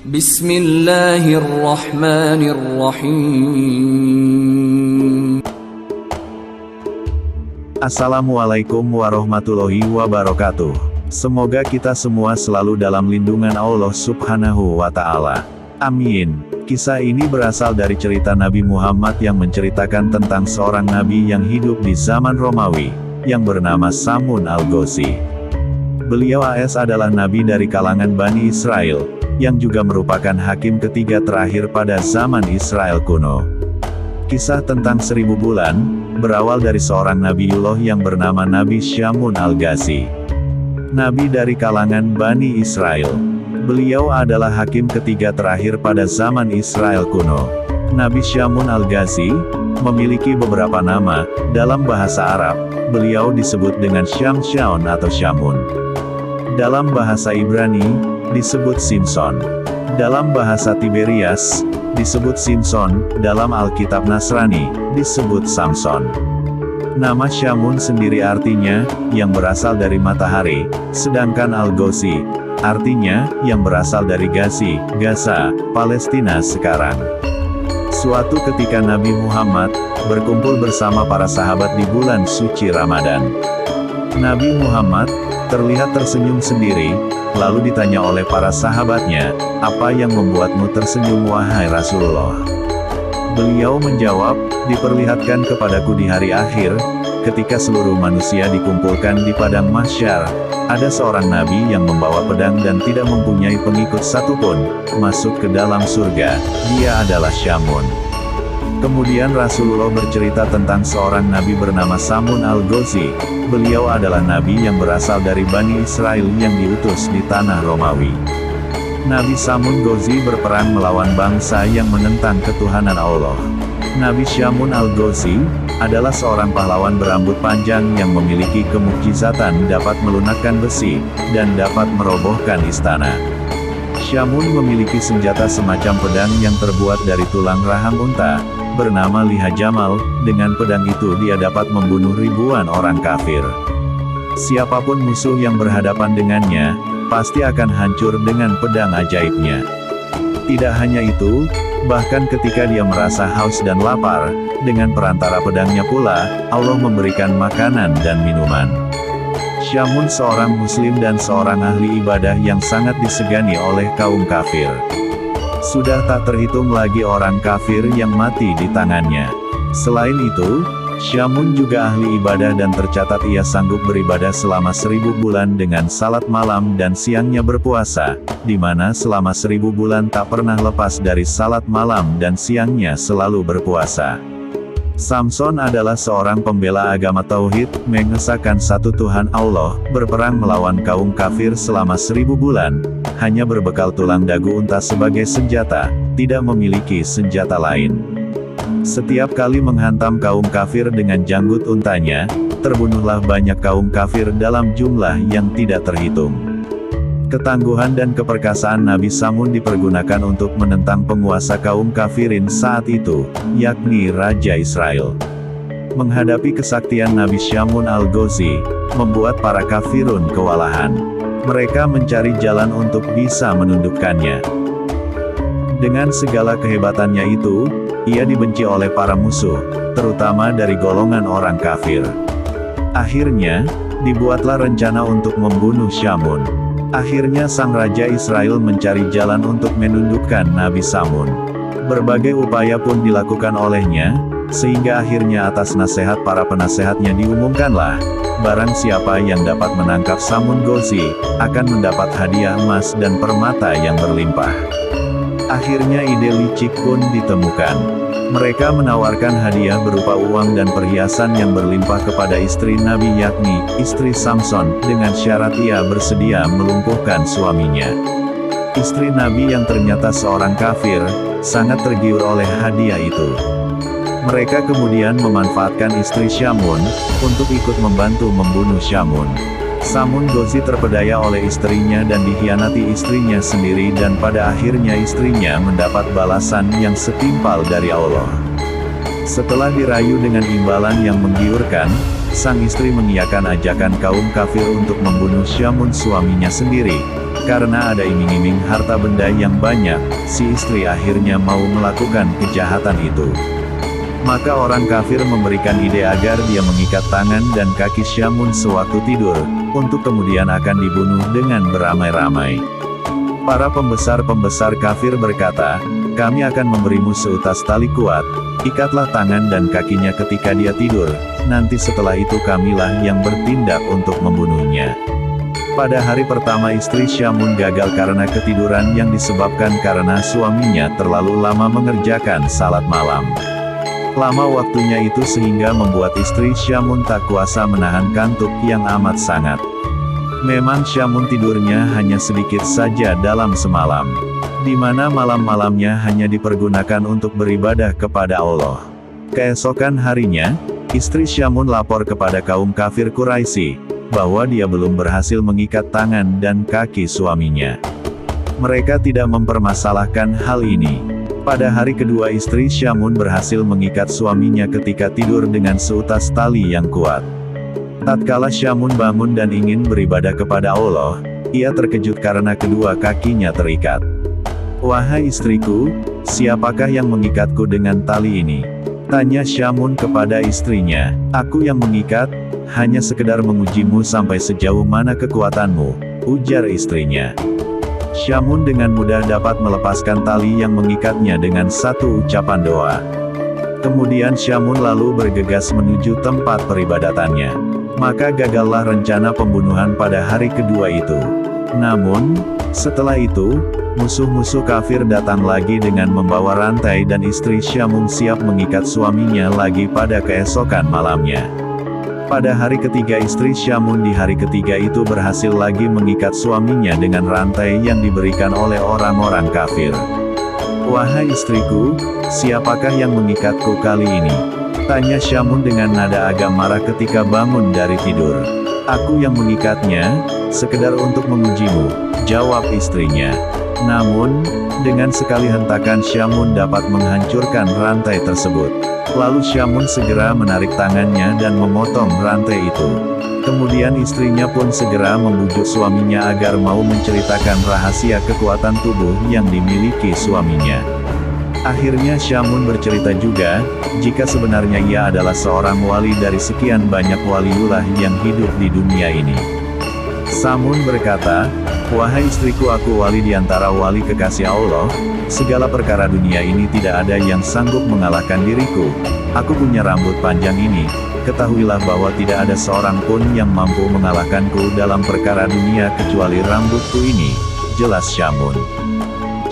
Bismillahirrahmanirrahim. Assalamualaikum warahmatullahi wabarakatuh. Semoga kita semua selalu dalam lindungan Allah Subhanahu wa Ta'ala. Amin. Kisah ini berasal dari cerita Nabi Muhammad yang menceritakan tentang seorang nabi yang hidup di zaman Romawi, yang bernama Samun al-Ghozi. Beliau adalah nabi dari kalangan Bani Israel, yang juga merupakan hakim ketiga terakhir pada zaman Israel kuno. Kisah tentang 1000 bulan, berawal dari seorang Nabiullah yang bernama Nabi Samun al-Ghozi. Nabi dari kalangan Bani Israel. Beliau adalah hakim ketiga terakhir pada zaman Israel kuno. Nabi Samun al-Ghozi memiliki beberapa nama. Dalam bahasa Arab, beliau disebut dengan Syamshaun atau Syamun. Dalam bahasa Ibrani, disebut Simson. Dalam bahasa Tiberias, disebut Simson. Dalam Alkitab Nasrani, disebut Samson. Nama Syamun sendiri artinya, yang berasal dari matahari, sedangkan al-Ghozi, artinya, yang berasal dari Gazi, Gaza, Palestina sekarang. Suatu ketika Nabi Muhammad berkumpul bersama para sahabat di bulan suci Ramadan. Nabi Muhammad terlihat tersenyum sendiri, lalu ditanya oleh para sahabatnya, "Apa yang membuatmu tersenyum wahai Rasulullah?" Beliau menjawab, "Diperlihatkan kepadaku di hari akhir, ketika seluruh manusia dikumpulkan di padang mahsyar, ada seorang nabi yang membawa pedang dan tidak mempunyai pengikut satupun, masuk ke dalam surga, dia adalah Syamun." Kemudian Rasulullah bercerita tentang seorang nabi bernama Samun al-Ghozi. Beliau adalah nabi yang berasal dari Bani Israel yang diutus di tanah Romawi. Nabi Samun Ghozi berperang melawan bangsa yang menentang ketuhanan Allah. Nabi Samun al-Ghozi adalah seorang pahlawan berambut panjang yang memiliki kemukjizatan dapat melunakkan besi, dan dapat merobohkan istana. Syamun memiliki senjata semacam pedang yang terbuat dari tulang rahang unta, bernama Liha Jamal. Dengan pedang itu dia dapat membunuh ribuan orang kafir. Siapapun musuh yang berhadapan dengannya, pasti akan hancur dengan pedang ajaibnya. Tidak hanya itu, bahkan ketika dia merasa haus dan lapar, dengan perantara pedangnya pula, Allah memberikan makanan dan minuman. Syamun seorang muslim dan seorang ahli ibadah yang sangat disegani oleh kaum kafir. Sudah tak terhitung lagi orang kafir yang mati di tangannya. Selain itu, Syamun juga ahli ibadah dan tercatat ia sanggup beribadah selama 1000 bulan dengan salat malam dan siangnya berpuasa, di mana selama 1000 bulan tak pernah lepas dari salat malam dan siangnya selalu berpuasa. Samson adalah seorang pembela agama Tauhid, mengesahkan satu Tuhan Allah, berperang melawan kaum kafir selama 1000 bulan, hanya berbekal tulang dagu unta sebagai senjata, tidak memiliki senjata lain. Setiap kali menghantam kaum kafir dengan janggut untanya, terbunuhlah banyak kaum kafir dalam jumlah yang tidak terhitung. Ketangguhan dan keperkasaan Nabi Samun dipergunakan untuk menentang penguasa kaum kafirin saat itu, yakni Raja Israel. Menghadapi kesaktian Nabi Samun al-Ghozi, membuat para kafirun kewalahan. Mereka mencari jalan untuk bisa menundukkannya. Dengan segala kehebatannya itu, ia dibenci oleh para musuh, terutama dari golongan orang kafir. Akhirnya, dibuatlah rencana untuk membunuh Syamun. Akhirnya sang Raja Israel mencari jalan untuk menundukkan Nabi Samun. Berbagai upaya pun dilakukan olehnya, sehingga akhirnya atas nasihat para penasehatnya diumumkanlah, barang siapa yang dapat menangkap Samun Ghozi, akan mendapat hadiah emas dan permata yang berlimpah. Akhirnya ide licik pun ditemukan. Mereka menawarkan hadiah berupa uang dan perhiasan yang berlimpah kepada istri Nabi yakni, istri Samson, dengan syarat ia bersedia melumpuhkan suaminya. Istri Nabi yang ternyata seorang kafir, sangat tergiur oleh hadiah itu. Mereka kemudian memanfaatkan istri Syamun, untuk ikut membantu membunuh Syamun. Samun Ghozi terpedaya oleh istrinya dan dikhianati istrinya sendiri dan pada akhirnya istrinya mendapat balasan yang setimpal dari Allah. Setelah dirayu dengan imbalan yang menggiurkan, sang istri mengiyakan ajakan kaum kafir untuk membunuh Syamun suaminya sendiri. Karena ada iming-iming harta benda yang banyak, si istri akhirnya mau melakukan kejahatan itu. Maka orang kafir memberikan ide agar dia mengikat tangan dan kaki Syamun sewaktu tidur, untuk kemudian akan dibunuh dengan beramai-ramai. Para pembesar-pembesar kafir berkata, kami akan memberimu seutas tali kuat, ikatlah tangan dan kakinya ketika dia tidur, nanti setelah itu kamilah yang bertindak untuk membunuhnya. Pada hari pertama istri Syamun gagal karena ketiduran yang disebabkan karena suaminya terlalu lama mengerjakan salat malam. Lama waktunya itu sehingga membuat istri Syamun tak kuasa menahan kantuk yang amat sangat. Memang Syamun tidurnya hanya sedikit saja dalam semalam, di mana malam-malamnya hanya dipergunakan untuk beribadah kepada Allah. Keesokan harinya, istri Syamun lapor kepada kaum kafir Quraisy, bahwa dia belum berhasil mengikat tangan dan kaki suaminya. Mereka tidak mempermasalahkan hal ini. Pada hari kedua istri Syamun berhasil mengikat suaminya ketika tidur dengan seutas tali yang kuat. Tatkala Syamun bangun dan ingin beribadah kepada Allah, ia terkejut karena kedua kakinya terikat. "Wahai istriku, siapakah yang mengikatku dengan tali ini?" tanya Syamun kepada istrinya. "Aku yang mengikat, hanya sekedar mengujimu sampai sejauh mana kekuatanmu," ujar istrinya. Syamun dengan mudah dapat melepaskan tali yang mengikatnya dengan satu ucapan doa. Kemudian Syamun lalu bergegas menuju tempat peribadatannya. Maka gagallah rencana pembunuhan pada hari kedua itu. Namun, setelah itu, musuh-musuh kafir datang lagi dengan membawa rantai dan istri Syamun siap mengikat suaminya lagi pada keesokan malamnya. Pada hari ketiga istri Syamun di hari ketiga itu berhasil lagi mengikat suaminya dengan rantai yang diberikan oleh orang-orang kafir. "Wahai istriku, siapakah yang mengikatku kali ini?" tanya Syamun dengan nada agak marah ketika bangun dari tidur. "Aku yang mengikatnya, sekedar untuk mengujimu," jawab istrinya. Namun, dengan sekali hentakan Syamun dapat menghancurkan rantai tersebut. Lalu Syamun segera menarik tangannya dan memotong rantai itu. Kemudian istrinya pun segera membujuk suaminya agar mau menceritakan rahasia kekuatan tubuh yang dimiliki suaminya. Akhirnya Syamun bercerita juga, jika sebenarnya ia adalah seorang wali dari sekian banyak waliullah yang hidup di dunia ini. Syamun berkata, "Wahai istriku, aku wali di antara wali kekasih Allah, segala perkara dunia ini tidak ada yang sanggup mengalahkan diriku. Aku punya rambut panjang ini, ketahuilah bahwa tidak ada seorang pun yang mampu mengalahkanku dalam perkara dunia kecuali rambutku ini," jelas Syamun.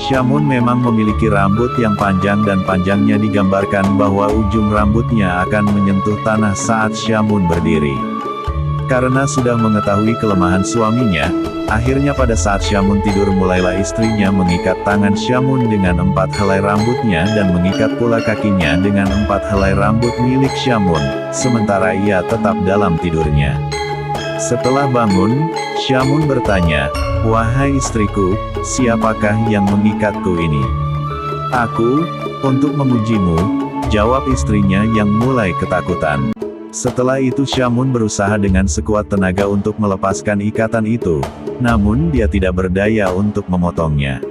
Syamun memang memiliki rambut yang panjang dan panjangnya digambarkan bahwa ujung rambutnya akan menyentuh tanah saat Syamun berdiri. Karena sudah mengetahui kelemahan suaminya, akhirnya pada saat Syamun tidur mulailah istrinya mengikat tangan Syamun dengan 4 helai rambutnya dan mengikat pula kakinya dengan 4 helai rambut milik Syamun, sementara ia tetap dalam tidurnya. Setelah bangun, Syamun bertanya, "Wahai istriku, siapakah yang mengikatku ini?" "Aku, untuk mengujimu," jawab istrinya yang mulai ketakutan. Setelah itu Syamun berusaha dengan sekuat tenaga untuk melepaskan ikatan itu, namun dia tidak berdaya untuk memotongnya.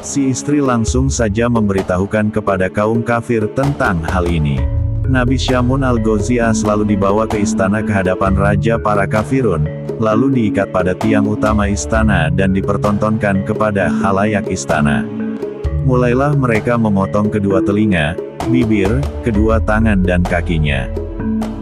Si istri langsung saja memberitahukan kepada kaum kafir tentang hal ini. Nabi Syamun al-Ghaziyah selalu dibawa ke istana ke hadapan raja para kafirun, lalu diikat pada tiang utama istana dan dipertontonkan kepada khalayak istana. Mulailah mereka memotong kedua telinga, bibir, kedua tangan dan kakinya.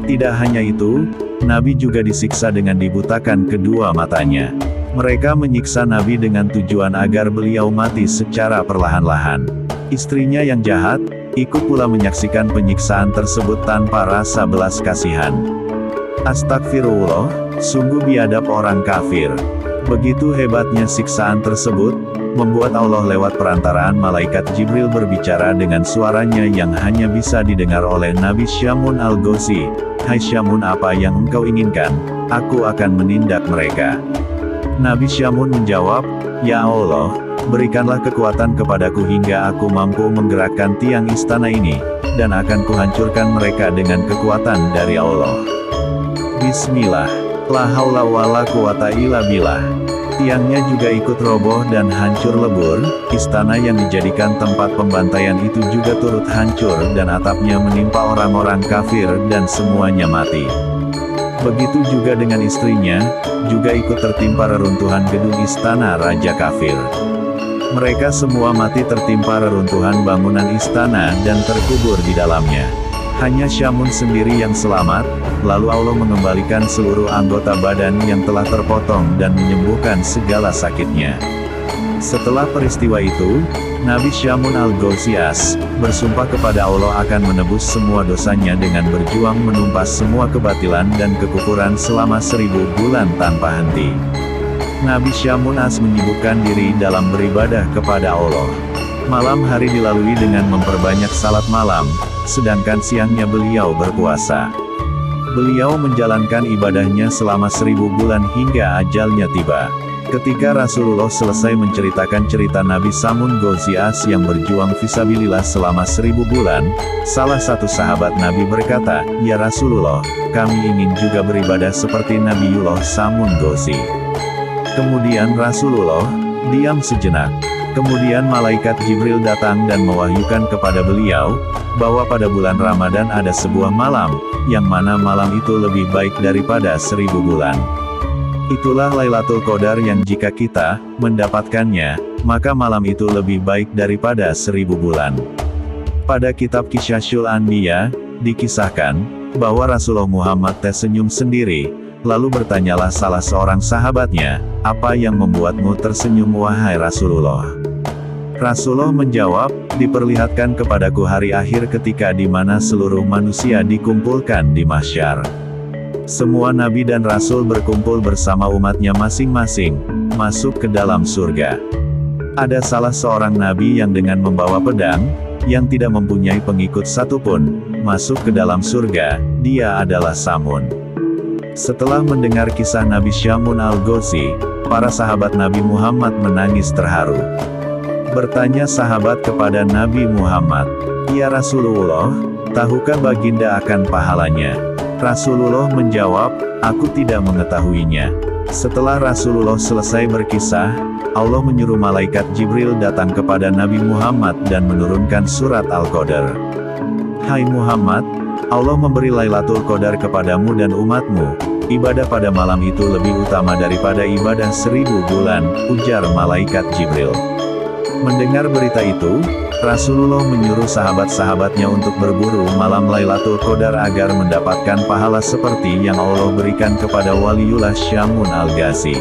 Tidak hanya itu, Nabi juga disiksa dengan dibutakan kedua matanya. Mereka menyiksa Nabi dengan tujuan agar beliau mati secara perlahan-lahan. Istrinya yang jahat, ikut pula menyaksikan penyiksaan tersebut tanpa rasa belas kasihan. Astagfirullah, sungguh biadab orang kafir. Begitu hebatnya siksaan tersebut, membuat Allah lewat perantaraan malaikat Jibril berbicara dengan suaranya yang hanya bisa didengar oleh Nabi Syamun al-Ghaziyah. "Hai Syamun, apa yang engkau inginkan? Aku akan menindak mereka." Nabi Syamun menjawab, "Ya Allah, berikanlah kekuatan kepadaku hingga aku mampu menggerakkan tiang istana ini, dan akan kuhancurkan mereka dengan kekuatan dari Allah." Bismillah. La haula wala quwata illa billah. Tiangnya juga ikut roboh dan hancur lebur, istana yang dijadikan tempat pembantaian itu juga turut hancur dan atapnya menimpa orang-orang kafir dan semuanya mati. Begitu juga dengan istrinya, juga ikut tertimpa reruntuhan gedung istana Raja Kafir. Mereka semua mati tertimpa reruntuhan bangunan istana dan terkubur di dalamnya. Hanya Syamun sendiri yang selamat, lalu Allah mengembalikan seluruh anggota badan yang telah terpotong dan menyembuhkan segala sakitnya. Setelah peristiwa itu, Nabi Syamun al-Ghazias bersumpah kepada Allah akan menebus semua dosanya dengan berjuang menumpas semua kebatilan dan kekufuran selama 1000 bulan tanpa henti. Nabi Syamun as menyibukkan diri dalam beribadah kepada Allah. Malam hari dilalui dengan memperbanyak salat malam, sedangkan siangnya beliau berpuasa. Beliau menjalankan ibadahnya selama 1000 bulan hingga ajalnya tiba. Ketika Rasulullah selesai menceritakan cerita Nabi Syamun Ghazias yang berjuang fisabilillah selama 1000 bulan, salah satu sahabat Nabi berkata, "Ya Rasulullah, kami ingin juga beribadah seperti Nabiullah Syamun Ghazi." Kemudian Rasulullah diam sejenak. Kemudian malaikat Jibril datang dan mewahyukan kepada beliau, bahwa pada bulan Ramadan ada sebuah malam, yang mana malam itu lebih baik daripada 1000 bulan. Itulah Lailatul Qadar yang jika kita mendapatkannya, maka malam itu lebih baik daripada 1000 bulan. Pada kitab Qisasul Anbiya, dikisahkan, bahwa Rasulullah Muhammad tersenyum sendiri, lalu bertanyalah salah seorang sahabatnya, "Apa yang membuatmu tersenyum wahai Rasulullah?" Rasulullah menjawab, "Diperlihatkan kepadaku hari akhir ketika di mana seluruh manusia dikumpulkan di mahsyar. Semua nabi dan rasul berkumpul bersama umatnya masing-masing, masuk ke dalam surga. Ada salah seorang nabi yang dengan membawa pedang, yang tidak mempunyai pengikut satupun, masuk ke dalam surga, dia adalah Syamun." Setelah mendengar kisah Nabi Syamun al-Ghazi, para sahabat Nabi Muhammad menangis terharu. Bertanya sahabat kepada Nabi Muhammad, "Ya Rasulullah, tahukah baginda akan pahalanya?" Rasulullah menjawab, "Aku tidak mengetahuinya." Setelah Rasulullah selesai berkisah, Allah menyuruh malaikat Jibril datang kepada Nabi Muhammad dan menurunkan surat Al-Qadar. "Hai Muhammad, Allah memberi Lailatul Qadar kepadamu dan umatmu. Ibadah pada malam itu lebih utama daripada ibadah 1000 bulan," ujar malaikat Jibril. Mendengar berita itu, Rasulullah menyuruh sahabat-sahabatnya untuk berburu malam Lailatul Qadar agar mendapatkan pahala seperti yang Allah berikan kepada waliullah Syamun al-Ghazi.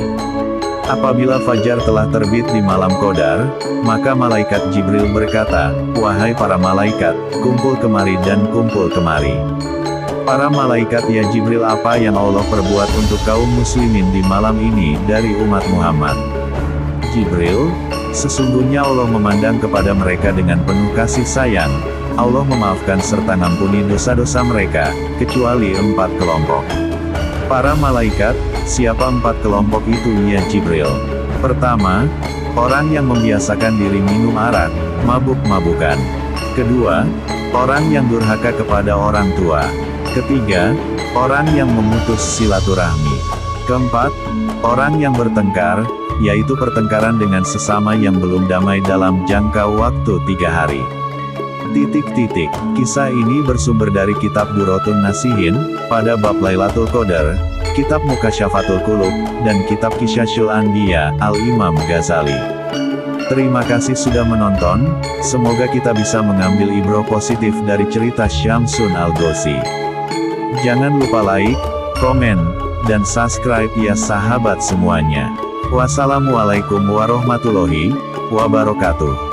Apabila fajar telah terbit di malam Qadar, maka malaikat Jibril berkata, "Wahai para malaikat, kumpul kemari dan kumpul kemari." Para malaikat, "Ya Jibril, apa yang Allah perbuat untuk kaum muslimin di malam ini dari umat Muhammad?" Jibril, "Sesungguhnya Allah memandang kepada mereka dengan penuh kasih sayang. Allah memaafkan serta ngampuni dosa-dosa mereka, kecuali 4 kelompok." Para malaikat, "Siapa 4 kelompok itu ya Jibril?" Pertama, orang yang membiasakan diri minum arak, mabuk-mabukan. Kedua, orang yang durhaka kepada orang tua. Ketiga, orang yang memutus silaturahmi. Keempat, orang yang bertengkar, yaitu pertengkaran dengan sesama yang belum damai dalam jangka waktu 3 hari. Kisah ini bersumber dari kitab Durratun Nasihin, pada bab Lailatul Qadar, kitab Mukasyafatul Qulub, dan kitab Qisasul Anbiya, Al-Imam Ghazali. Terima kasih sudah menonton, semoga kita bisa mengambil ibrah positif dari cerita Syamsun al-Ghazi. Jangan lupa like, komen, dan subscribe ya sahabat semuanya. Wassalamualaikum warahmatullahi wabarakatuh.